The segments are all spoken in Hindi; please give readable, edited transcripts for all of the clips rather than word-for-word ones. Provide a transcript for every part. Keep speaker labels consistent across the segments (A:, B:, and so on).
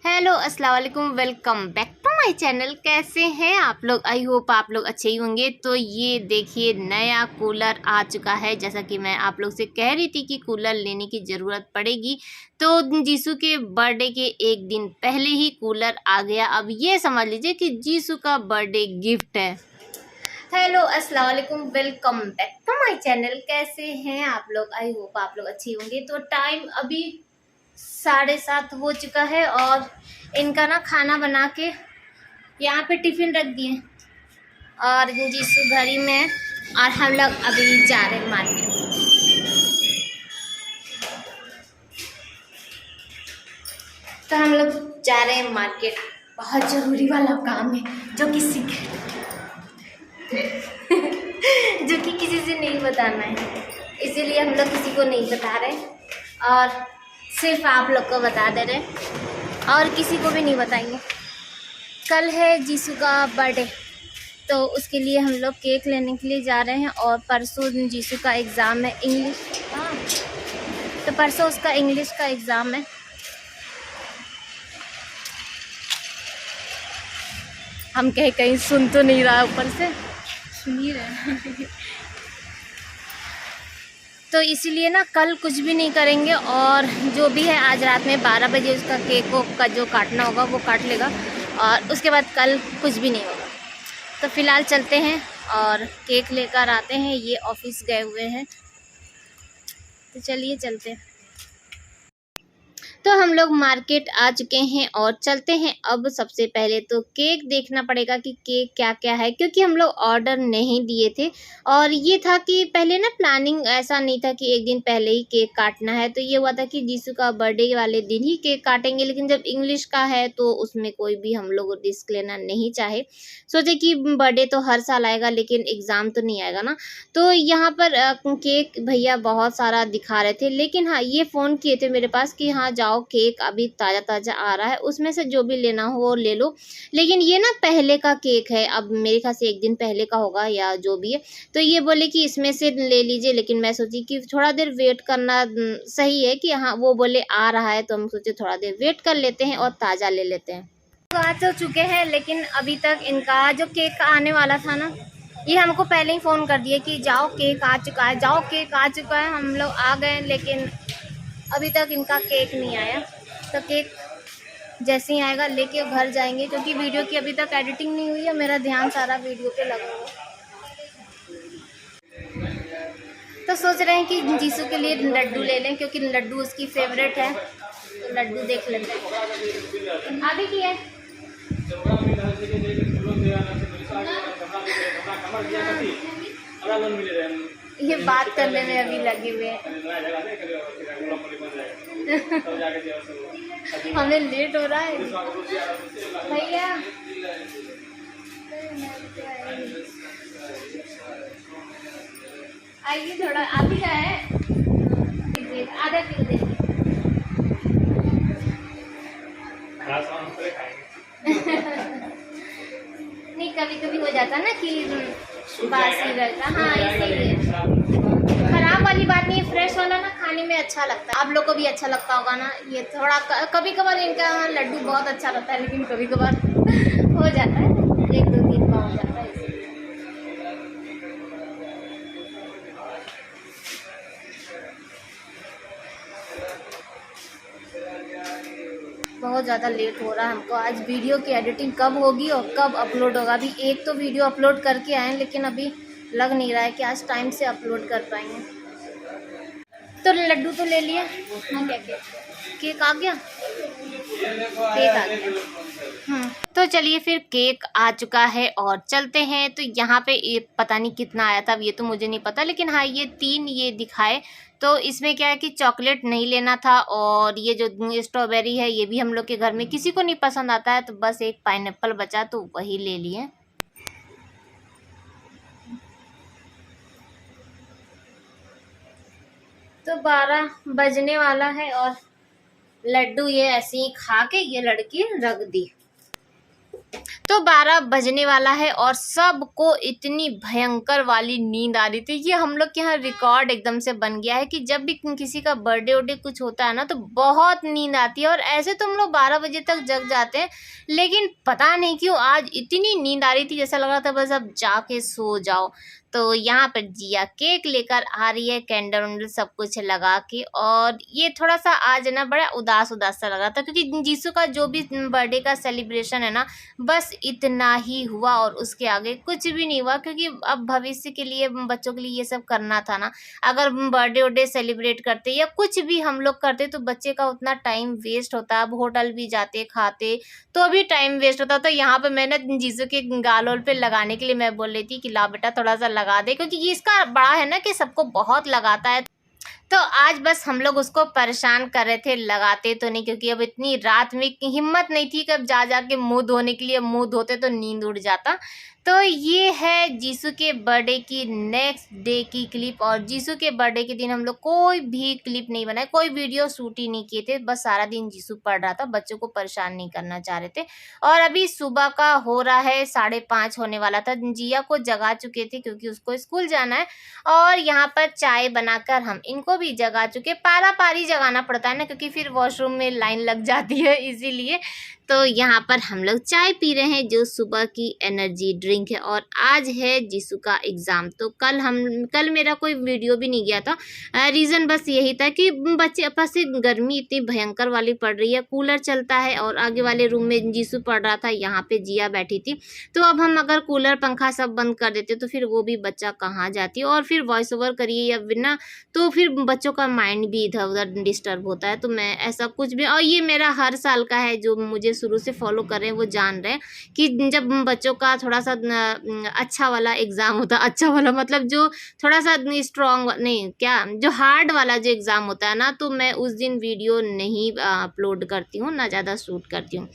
A: हेलो अस्सलाम वालेकुम, welcome back to my channel. कैसे हैं आप लोग? आई होप आप लोग अच्छे ही होंगे। तो ये देखिए नया कूलर आ चुका है। जैसा कि मैं आप लोग से कह रही थी कि कूलर लेने की ज़रूरत पड़ेगी, तो जीसू के बर्थडे के एक दिन पहले ही कूलर आ गया। अब ये समझ लीजिए कि जीसू का बर्थडे गिफ्ट है। हेलो अस्सलाम वालेकुम, welcome back to my channel. कैसे हैं आप लोग? आई होप आप लोग अच्छे होंगे। तो टाइम अभी 7:30 हो चुका है और इनका ना खाना बना के यहाँ पे टिफिन रख दिए और जीसू घरी में है और हम लोग अभी जा रहे हैं मार्केट। तो हम लोग जा रहे हैं मार्केट, बहुत ज़रूरी वाला काम है जो किसी जो कि किसी से नहीं बताना है, इसीलिए हम लोग किसी को नहीं बता रहे और सिर्फ आप लोग को बता दे रहे और किसी को भी नहीं बताएंगे। कल है जीसू का बर्थडे, तो उसके लिए हम लोग केक लेने के लिए जा रहे हैं और परसों जीसू का एग्ज़ाम है इंग्लिश। हाँ, तो परसों उसका इंग्लिश का एग्ज़ाम है। हम कहीं सुन तो नहीं रहा, ऊपर से सुन ही रहे तो इसीलिए ना कल कुछ भी नहीं करेंगे और जो भी है आज रात में 12 बजे उसका केक का जो काटना होगा वो काट लेगा और उसके बाद कल कुछ भी नहीं होगा। तो फ़िलहाल चलते हैं और केक लेकर आते हैं। ये ऑफिस गए हुए हैं, तो चलिए चलते हैं। तो हम लोग मार्केट आ चुके हैं और चलते हैं। अब सबसे पहले तो केक देखना पड़ेगा कि केक क्या क्या है, क्योंकि हम लोग ऑर्डर नहीं दिए थे और ये था कि पहले ना प्लानिंग ऐसा नहीं था कि एक दिन पहले ही केक काटना है। तो ये हुआ था कि जीसू का बर्थडे वाले दिन ही केक काटेंगे, लेकिन जब इंग्लिश का है तो उसमें कोई भी हम लोग रिस्क लेना नहीं चाहे। सोचे कि बर्थडे तो हर साल आएगा लेकिन एग्ज़ाम तो नहीं आएगा ना। तो यहाँ पर केक भैया बहुत सारा दिखा रहे थे, लेकिन हाँ ये फ़ोन किए थे मेरे पास कि हाँ जाओ केक अभी ताज़ा ताज़ा आ रहा है, उसमें से जो भी लेना हो वो ले लो। लेकिन ये ना पहले का केक है, अब मेरे ख्याल से एक दिन पहले का होगा या जो भी है। तो ये बोले कि इसमें से ले लीजिए, लेकिन मैं सोची कि थोड़ा देर वेट करना सही है कि हाँ वो बोले आ रहा है, तो हम सोचे थोड़ा देर वेट कर लेते हैं और ताज़ा ले लेते हैं। तो आ तो चुके हैं, लेकिन अभी तक इनका जो केक आने वाला था ना, ये हमको पहले ही फ़ोन कर दिए कि जाओ केक आ चुका है, जाओ केक आ चुका है। हम लोग आ गए, लेकिन अभी तक इनका केक नहीं आया। तो केक जैसे ही आएगा लेके घर जाएंगे, क्योंकि वीडियो की अभी तक एडिटिंग नहीं हुई है, मेरा ध्यान सारा वीडियो पे लगा हुआ है। तो सोच रहे हैं कि जीसू के लिए लड्डू ले लें, क्योंकि लड्डू उसकी फेवरेट है। तो लड्डू देख लेते हैं। अभी की है ये बात करने में अभी लगे हुए हैं। हमें लेट हो रहा है भैया। आइए थोड़ा अभी का है, आधा किलो दे नहीं, कभी कभी हो जाता ना कि बासी रहता। हाँ इसीलिए खराब वाली बात नहीं है, फ्रेश वाला ना खाने में अच्छा लगता है। आप लोग को भी अच्छा लगता होगा ना। ये थोड़ा कभी कभार इनका लड्डू बहुत अच्छा रहता है, लेकिन कभी कभार हो जाता है, एक दो दिन का हो जाता है। बहुत ज़्यादा लेट हो रहा है हमको। आज वीडियो की एडिटिंग कब होगी और कब अपलोड होगा? अभी एक तो वीडियो अपलोड करके आए, लेकिन अभी लग नहीं रहा है कि आज टाइम से अपलोड कर पाएंगे। तो लड्डू तो ले लिए। हाँ क्या केक आ गया, केक आ गया। तो चलिए फिर केक आ चुका है और चलते हैं। तो यहाँ पे ये पता नहीं कितना आया था, ये तो मुझे नहीं पता, लेकिन हाँ ये 3 ये दिखाए। तो इसमें क्या है कि चॉकलेट नहीं लेना था और ये जो स्ट्रॉबेरी है ये भी हम लोग के घर में किसी को नहीं पसंद आता है, तो बस एक पाइनएप्पल बचा तो वही ले लिए। तो 12 बजने वाला है और लड्डू ये ऐसे ही खा के ये लड़की रख दी। तो 12 बजने वाला है और सबको इतनी भयंकर वाली नींद आ रही थी। ये हम लोग के यहाँ रिकॉर्ड एकदम से बन गया है कि जब भी किसी का बर्थडे वर्डे कुछ होता है ना तो बहुत नींद आती है, और ऐसे तो हम लोग 12 बजे तक जग जाते हैं, लेकिन पता नहीं क्यों आज इतनी नींद आ रही थी, जैसा लग रहा था बस अब जाके सो जाओ। तो यहाँ पर जिया केक लेकर आ रही है, कैंडल वैंडल सब कुछ लगा के, और ये थोड़ा सा आज ना बड़ा उदास उदास सा लग रहा था, क्योंकि जीसू का जो भी बर्थडे का सेलिब्रेशन है ना बस इतना ही हुआ और उसके आगे कुछ भी नहीं हुआ, क्योंकि अब भविष्य के लिए बच्चों के लिए ये सब करना था ना। अगर बर्थडे वर्डे सेलिब्रेट करते या कुछ भी हम लोग करते तो बच्चे का उतना टाइम वेस्ट होता। अब होटल भी जाते खाते तो भी टाइम वेस्ट होता। तो यहाँ पे मैंने जीजू के गाल वाल पे लगाने के लिए मैं बोल रही थी कि ला बेटा थोड़ा सा लगा दे, क्योंकि ये इसका बड़ा है ना कि सबको बहुत लगाता है। तो आज बस हम लोग उसको परेशान कर रहे थे, लगाते तो नहीं, क्योंकि अब इतनी रात में हिम्मत नहीं थी कि अब जा के मुंह धोने के लिए, मुंह धोते तो नींद उड़ जाता। तो ये है जीसू के बर्थडे की नेक्स्ट डे की क्लिप, और जीसू के बर्थडे के दिन हम लोग कोई भी क्लिप नहीं बनाए, कोई वीडियो शूट ही नहीं किए थे, बस सारा दिन जीसू पढ़ रहा था, बच्चों को परेशान नहीं करना चाह रहे थे। और अभी सुबह का हो रहा है 5:30 होने वाला था। जिया को जगा चुके थे क्योंकि उसको स्कूल जाना है, और यहाँ पर चाय बनाकर हम इनको भी जगा चुके। पारा पारी जगाना पड़ता है ना, क्योंकि फिर वॉशरूम में लाइन लग जाती है इसीलिए। तो यहाँ पर हम लोग चाय पी रहे हैं जो सुबह की एनर्जी ड्रिंक है, और आज है जीसू का एग्ज़ाम। तो कल मेरा कोई वीडियो भी नहीं गया था, रीज़न बस यही था कि बच्चे पास से गर्मी इतनी भयंकर वाली पड़ रही है, कूलर चलता है और आगे वाले रूम में जीसू पढ़ रहा था, यहाँ पे जिया बैठी थी। तो अब हम अगर कूलर पंखा सब बंद कर देते तो फिर वो भी बच्चा कहाँ जाती, और फिर वॉइस ओवर करिए या बिना, तो फिर बच्चों का माइंड भी इधर उधर डिस्टर्ब होता है। तो मैं ऐसा कुछ भी, और ये मेरा हर साल का है, जो मुझे शुरू से फॉलो कर रहे हैं वो जान रहे हैं कि जब बच्चों का थोड़ा सा अच्छा वाला एग्ज़ाम होता है, अच्छा वाला मतलब जो थोड़ा सा स्ट्रॉन्ग नहीं, क्या जो हार्ड वाला जो एग्ज़ाम होता है ना, तो मैं उस दिन वीडियो नहीं अपलोड करती हूँ, ना ज़्यादा शूट करती हूँ।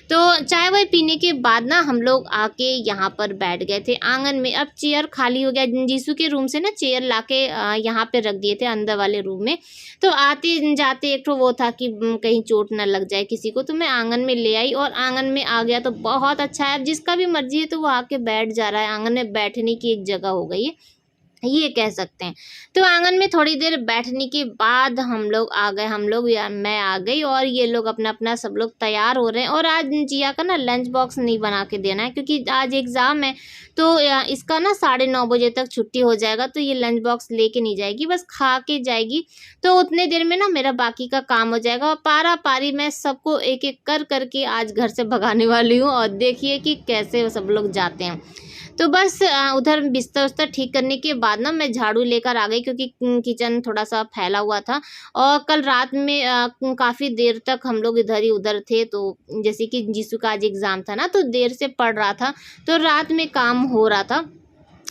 A: तो चाय वाय पीने के बाद ना हम लोग आके यहाँ पर बैठ गए थे आंगन में। अब चेयर खाली हो गया, जीसू के रूम से ना चेयर लाके यहाँ पे रख दिए थे अंदर वाले रूम में। तो आते जाते एक तो वो था कि कहीं चोट ना लग जाए किसी को, तो मैं आंगन में ले आई और आंगन में आ गया। तो बहुत अच्छा है, अब जिसका भी मर्जी है तो वो आके बैठ जा रहा है, आंगन में बैठने की एक जगह हो गई है, ये कह सकते हैं। तो आंगन में थोड़ी देर बैठने के बाद हम लोग आ गए, हम लोग या मैं आ गई, और ये लोग अपना अपना सब लोग तैयार हो रहे हैं। और आज जिया का ना लंच बॉक्स नहीं बना के देना है, क्योंकि आज एग्ज़ाम है। तो इसका ना 9:30 बजे तक छुट्टी हो जाएगा, तो ये लंच बॉक्स लेके नहीं जाएगी, बस खा के जाएगी। तो उतने देर में ना मेरा बाकी का काम हो जाएगा, और पारा पारी मैं सबको एक एक कर करके आज घर से भगाने वाली हूँ, और देखिए कि कैसे सब लोग जाते हैं। तो बस उधर बिस्तर उस्तर ठीक करने के बाद ना मैं झाड़ू लेकर आ गई, क्योंकि किचन थोड़ा सा फैला हुआ था, और कल रात में काफ़ी देर तक हम लोग इधर ही उधर थे। तो जैसे कि जीसू का आज एग्ज़ाम था ना, तो देर से पढ़ रहा था, तो रात में काम हो रहा था,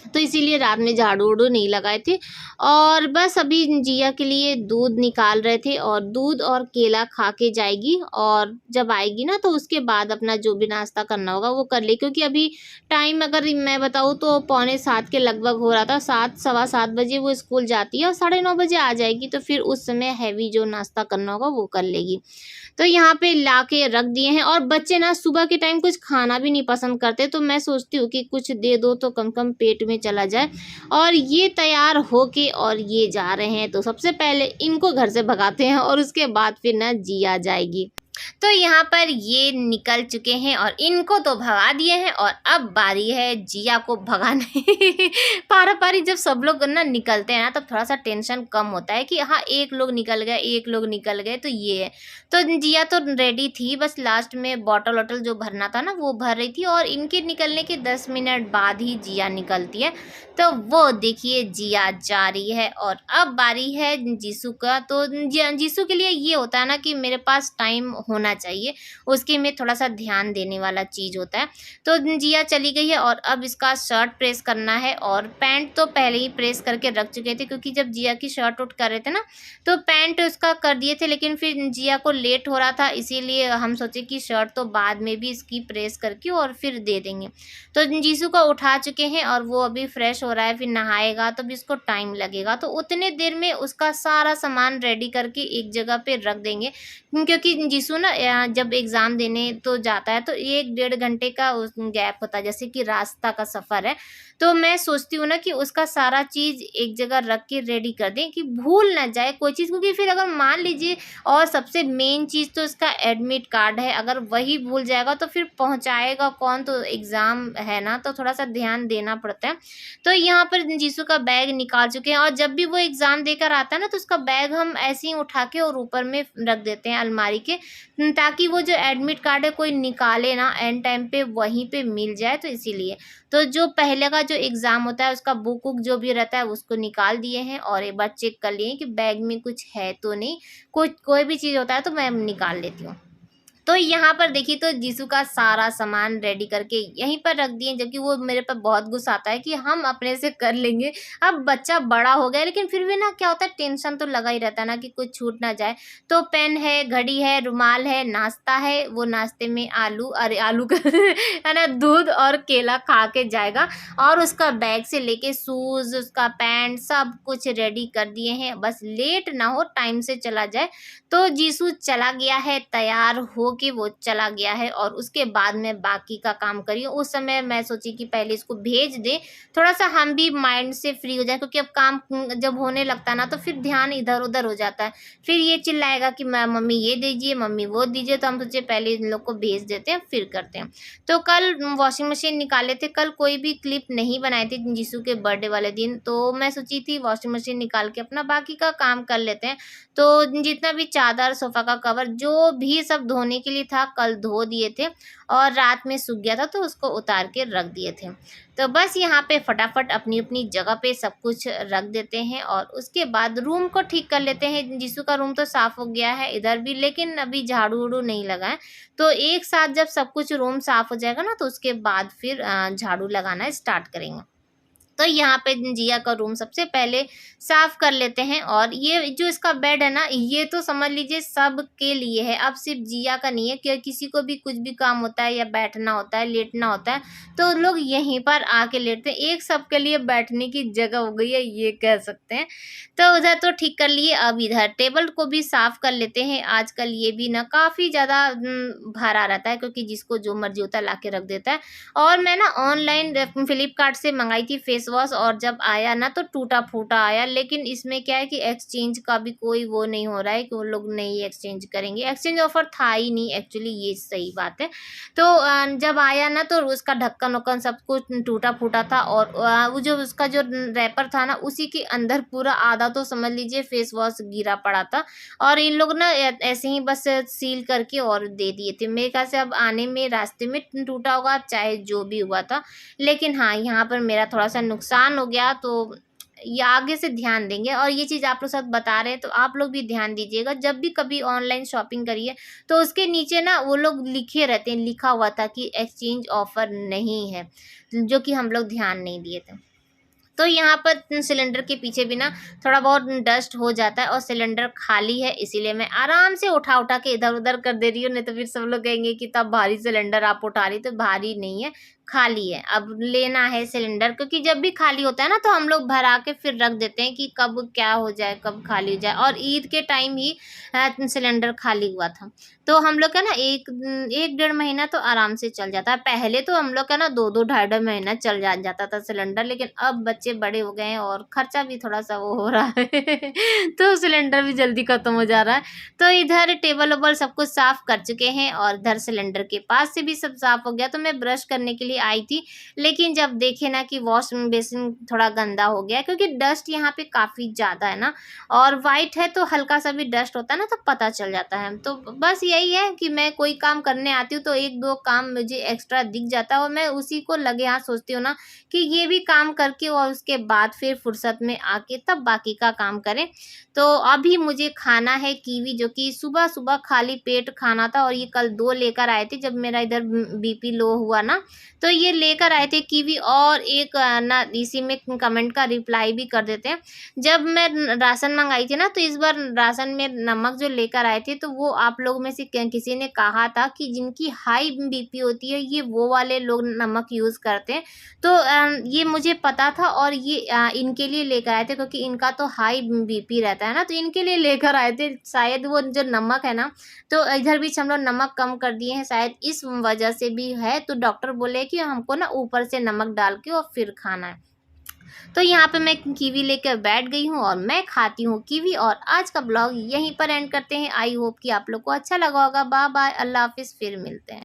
A: तो इसीलिए रात में झाड़ू उड़ू नहीं लगाए थे। और बस अभी जिया के लिए दूध निकाल रहे थे, और दूध और केला खा के जाएगी, और जब आएगी ना तो उसके बाद अपना जो भी नाश्ता करना होगा वो कर ले, क्योंकि अभी टाइम अगर मैं बताऊँ तो 6:45 के लगभग हो रहा था। 7 सवा 7 बजे वो स्कूल जाती है और 9:30 बजे आ जाएगी, तो फिर उस समय हैवी जो नाश्ता करना होगा वो कर लेगी। तो यहाँ पे ला के रख दिए हैं, और बच्चे ना सुबह के टाइम कुछ खाना भी नहीं पसंद करते, तो मैं सोचती हूँ कि कुछ दे दो तो कम कम पेट में चला जाए। और ये तैयार होके और ये जा रहे हैं, तो सबसे पहले इनको घर से भगाते हैं और उसके बाद फिर ना जिया जाएगी। तो यहाँ पर ये निकल चुके हैं और इनको तो भगा दिए हैं, और अब बारी है जिया को भगाने पारा पारी जब सब लोग ना निकलते हैं ना तब थोड़ा सा टेंशन कम होता है कि हाँ एक लोग निकल गए, एक लोग निकल गए, तो ये है। तो जिया तो रेडी थी, बस लास्ट में बॉटल वॉटल जो भरना था ना वो भर रही थी, और इनके निकलने के 10 मिनट बाद ही जिया निकलती है। तो वो देखिए जिया जा रही है, और अब बारी है जीसू का। तो जीसू के लिए ये होता है ना कि मेरे पास टाइम होना चाहिए, उसके में थोड़ा सा ध्यान देने वाला चीज़ होता है। तो जिया चली गई है, और अब इसका शर्ट प्रेस करना है, और पैंट तो पहले ही प्रेस करके रख चुके थे, क्योंकि जब जिया की शर्ट उठ कर रहे थे ना तो पैंट उसका कर दिए थे, लेकिन फिर जिया को लेट हो रहा था, इसीलिए हम सोचे कि शर्ट तो बाद में भी इसकी प्रेस करके और फिर दे देंगे। तो जीसू को उठा चुके हैं, और वो अभी फ्रेश हो रहा है, फिर नहाएगा तो भी इसको टाइम लगेगा। तो उतने देर में उसका सारा सामान रेडी करके एक जगह पे रख देंगे, क्योंकि जीसू जीसू ना जब एग्ज़ाम देने तो जाता है तो 1 डेढ़ घंटे का उस गैप होता है, जैसे कि रास्ता का सफ़र है। तो मैं सोचती हूँ ना कि उसका सारा चीज़ एक जगह रख के रेडी कर दें कि भूल ना जाए कोई चीज़, क्योंकि फिर अगर मान लीजिए, और सबसे मेन चीज़ तो इसका एडमिट कार्ड है, अगर वही भूल जाएगा तो फिर पहुँचाएगा कौन, तो एग्ज़ाम है ना, तो थोड़ा-सा ध्यान देना पड़ता है। तो यहाँ पर जीसू का बैग निकाल चुके हैं, और जब भी वो एग्ज़ाम देकर आता है ना, तो उसका बैग हम ऐसे ही उठा के और ऊपर में रख देते हैं अलमारी के, ताकि वो जो एडमिट कार्ड है कोई निकाले ना, एंड टाइम पे वहीं पे मिल जाए, तो इसीलिए। तो जो पहले का जो एग्ज़ाम होता है उसका बुक वुक जो भी रहता है उसको निकाल दिए हैं, और एक बार चेक कर लिए कि बैग में कुछ है तो नहीं, कोई भी चीज़ होता है तो मैं निकाल लेती हूँ। तो यहाँ पर देखिए, तो जीसू का सारा सामान रेडी करके यहीं पर रख दिए, जबकि वो मेरे पर बहुत गुस्सा आता है कि हम अपने से कर लेंगे। अब बच्चा बड़ा हो गया, लेकिन फिर भी ना क्या होता है, टेंशन तो लगा ही रहता है ना कि कुछ छूट ना जाए। तो पेन है, घड़ी है, रुमाल है, नाश्ता है, वो नाश्ते में आलू का है ना, दूध और केला खा के जाएगा, और उसका बैग से लेके शूज़, उसका पैंट सब कुछ रेडी कर दिए हैं, बस लेट ना हो, टाइम से चला जाए। तो जीसू चला गया है, तैयार हो के वो चला गया है, और उसके बाद मैं बाकी का काम करी हूँ। उस समय मैं सोची कि पहले इसको भेज दें, थोड़ा-सा हम भी माइंड से फ्री हो जाएँ, क्योंकि अब काम जब होने लगता है ना, तो फिर ध्यान इधर-उधर हो जाता है। फिर ये चिल्लाएगा कि मैं मम्मी ये दीजिए, मम्मी वो दीजिए, तो हम सोचे पहले इन लोग को भेज देते हैं, फिर करते हैं। तो कल वॉशिंग मशीन निकाले थे, कल कोई भी क्लिप नहीं बनाए थे जीसू के बर्थडे वाले दिन, तो मैं सोची थी वॉशिंग मशीन निकाल के अपना बाकी का काम कर लेते हैं। तो जितना भी चादर, सोफ़ा का कवर जो भी सब धोने के लिए था, कल धो दिए थे, और रात में सूख गया था तो उसको उतार के रख दिए थे। तो बस यहाँ पे फटाफट अपनी-अपनी जगह पे सब कुछ रख देते हैं, और उसके बाद रूम को ठीक कर लेते हैं। जीसू का रूम तो साफ़ हो गया है इधर भी, लेकिन अभी झाड़ू-वाड़ू नहीं लगा है। तो एक साथ जब सब कुछ रूम साफ़ हो जाएगा ना, तो उसके बाद फिर झाड़ू लगाना स्टार्ट करेंगे। तो यहाँ पे जिया का रूम सबसे पहले साफ़ कर लेते हैं, और ये जो इसका बेड है ना, ये तो समझ लीजिए सबके लिए है, अब सिर्फ जिया का नहीं है, कि किसी को भी कुछ भी काम होता है या बैठना होता है, लेटना होता है, तो लोग यहीं पर आके लेटते हैं। एक सबके लिए बैठने की जगह हो गई है, ये कह सकते हैं। तो उधर तो ठीक कर लिए, अब इधर टेबल को भी साफ़ कर लेते हैं। आजकल ये भी ना काफ़ी ज़्यादा भरा रहता है, क्योंकि जिसको जो मर्ज़ी होता है ला के रख देता है। और मैं ना ऑनलाइन फ्लिपकार्ट से मंगाई थी फेस वॉश, और जब आया ना तो टूटा-फूटा आया, लेकिन इसमें क्या है कि एक्सचेंज का भी कोई वो नहीं हो रहा है कि वो लोग नहीं एक्सचेंज करेंगे। एक्सचेंज ऑफ़र था ही नहीं एक्चुअली, ये सही बात है। तो जब आया ना तो उसका ढक्कन-वक्कन सब कुछ टूटा-फूटा था, और वो जो उसका जो रैपर था ना, उसी के अंदर पूरा आधा तो समझ लीजिए फेस वॉश गिरा पड़ा था, और इन लोग ना ऐसे ही बस सील करके और दे दिए थे। मेरे ख़्याल से अब आने में रास्ते में टूटा होगा, चाहे जो भी हुआ था। लेकिन हाँ, यहाँ पर मेरा थोड़ा-सा नुकसान हो गया, तो ये आगे से ध्यान देंगे, और ये चीज़ आप लोग साथ बता रहे हैं तो आप लोग भी ध्यान दीजिएगा। जब भी कभी ऑनलाइन शॉपिंग करिए तो उसके नीचे ना वो लोग लिखे रहते हैं, लिखा हुआ था कि एक्सचेंज ऑफ़र नहीं है, जो कि हम लोग ध्यान नहीं दिए थे। तो यहाँ पर सिलेंडर के पीछे भी ना थोड़ा बहुत डस्ट हो जाता है, और सिलेंडर खाली है, इसीलिए मैं आराम से उठा के इधर-उधर कर दे रही हूँ, नहीं तो फिर सब लोग कहेंगे कि इतना भारी सिलेंडर आप उठा रही, तो भारी नहीं है, खाली है। अब लेना है सिलेंडर, क्योंकि जब भी खाली होता है ना तो हम लोग भरा के फिर रख देते हैं कि कब क्या हो जाए, कब खाली हो जाए, और ईद के टाइम ही सिलेंडर खाली हुआ था। तो हम लोग का ना 1 डेढ़ महीना तो आराम से चल जाता है। पहले तो हम लोग का ना 2-2 ढाई-ढाई महीना चल जाता था सिलेंडर, लेकिन अब बच्चे बड़े हो गए हैं और खर्चा भी थोड़ा-सा वो हो रहा है तो सिलेंडर भी जल्दी खत्म हो जा रहा है। तो इधर टेबल-वेबल सब कुछ साफ़ कर चुके हैं, और इधर सिलेंडर के पास से भी सब साफ़ हो गया। तो मैं ब्रश करने के लिए आई थी, लेकिन जब देखे ना कि वॉश बेसिन थोड़ा गंदा हो गया, क्योंकि डस्ट यहाँ पे काफ़ी ज़्यादा है ना, और वाइट है तो हल्का सा भी डस्ट होता है ना तो पता चल जाता है। तो बस यही है कि मैं कोई काम करने आती हूँ तो 1-2 काम मुझे एक्स्ट्रा दिख जाता है, और मैं उसी को लगे हाथ सोचती हूँ ना कि ये भी काम करके और उसके बाद फिर फुर्सत में आके तब बाकी का काम करें। तो अभी मुझे खाना है कीवी, जो कि सुबह-सुबह खाली पेट खाना था, और ये कल 2 लेकर आए थे जब मेरा इधर बीपी लो हुआ ना, तो ये लेकर आए थे कीवी। और एक ना इसी में कमेंट का रिप्लाई भी कर देते हैं। जब मैं राशन मंगाई थी ना, तो इस बार राशन में नमक जो लेकर आए थे, तो वो आप लोगों में से से किसी ने कहा था कि जिनकी हाई बीपी होती है ये वो वाले लोग नमक यूज़ करते हैं। तो ये मुझे पता था और ये इनके लिए लेकर आए थे, क्योंकि इनका तो हाई बीपी रहता है ना, तो इनके लिए लेकर आए थे। शायद वो जो नमक है ना, तो इधर बीच हम लोग नमक कम कर दिए हैं, शायद इस वजह से भी है। तो डॉक्टर बोले कि हमको ना ऊपर से नमक डाल के और फिर खाना है। तो यहाँ पे मैं कीवी लेकर बैठ गई हूँ और मैं खाती हूँ कीवी। और आज का ब्लॉग यहीं पर एंड करते हैं। आई होप कि आप लोग को अच्छा लगा होगा। बाय बाय, अल्लाह हाफिज़, फिर मिलते हैं।